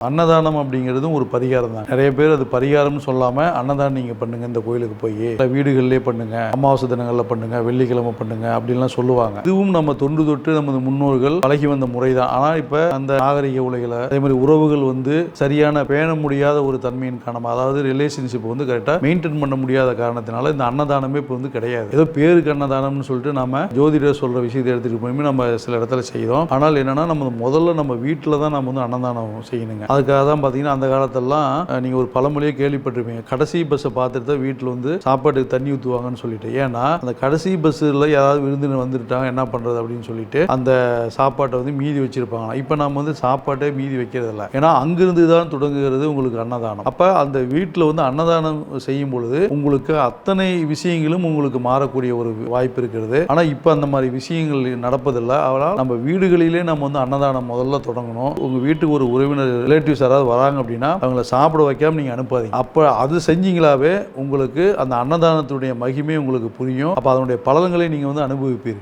அன்னதானம் அப்படிங்கிறதும் ஒரு பரிகாரம் தான். நிறைய பேர் அது பரிகாரம்னு சொல்லாமல் அன்னதானம் நீங்கள் பண்ணுங்கள், இந்த கோயிலுக்கு போய் வீடுகளிலே பண்ணுங்கள், அமாவாசை தினங்களில் பண்ணுங்கள், வெள்ளிக்கிழமை பண்ணுங்கள் அப்படின்லாம் சொல்லுவாங்க. இதுவும் நம்ம தொன்று தொட்டு நமது முன்னோர்கள் பழகி வந்த முறை தான். ஆனால் இப்போ அந்த நாகரிக உலகில் அதே மாதிரி உறவுகள் சரியான பேண முடியாத ஒரு தன்மையின் காரணமாக, அதாவது ரிலேஷன்ஷிப் கரெக்டாக மெயின்டைன் பண்ண முடியாத காரணத்தினால இந்த அன்னதானமே இப்போ கிடையாது. ஏதோ பேருக்கு அன்னதானம்னு சொல்லிட்டு நம்ம ஜோதிடர் சொல்கிற விஷயத்தை எடுத்துகிட்டு போய் நம்ம சில இடத்துல செய்கிறோம். ஆனால் என்னென்னா நம்ம முதல்ல நம்ம வீட்டில் தான் நம்ம அன்னதானம் செய்யணுங்க. அதுக்காக தான் பார்த்தீங்கன்னா அந்த காலத்திலலாம் நீங்கள் ஒரு பழமொழியே கேள்விப்பட்டிருப்பீங்க, கடைசி பஸ்ஸை பார்த்துட்டு தான் வீட்டில் சாப்பாட்டுக்கு தண்ணி ஊற்றுவாங்கன்னு சொல்லிட்டு. ஏன்னா அந்த கடைசி பஸ்ஸில் யாராவது விருந்தினர் வந்துட்டாங்க என்ன பண்ணுறது அப்படின்னு சொல்லிட்டு அந்த சாப்பாட்டை மீதி வச்சிருப்பாங்க. இப்போ நம்ம சாப்பாட்டே மீதி வைக்கிறதில்ல. ஏன்னா அங்கிருந்து தான் தொடங்குகிறது உங்களுக்கு அன்னதானம். அப்போ அந்த வீட்டில் அன்னதானம் செய்யும் பொழுது உங்களுக்கு அத்தனை விஷயங்களும் உங்களுக்கு மாறக்கூடிய ஒரு வாய்ப்பு இருக்கிறது. ஆனால் இப்போ அந்த மாதிரி விஷயங்கள் நடப்பதில்லை. அதனால் நம்ம வீடுகளிலே நம்ம அன்னதானம் முதல்ல தொடங்கணும். உங்கள் வீட்டுக்கு ஒரு உறவினர் ரிலேட்டிவ்ஸ் யாராவது வராங்க அப்படின்னா அவங்கள சாப்பிட வைக்காம நீங்கள் அனுப்பாதீங்க. அப்போ அது செஞ்சீங்களாவே உங்களுக்கு அந்த அன்னதானத்துடைய மகிமை உங்களுக்கு புரியும். அப்போ அதனுடைய பலன்களை நீங்கள் அனுபவிப்பீர்கள்.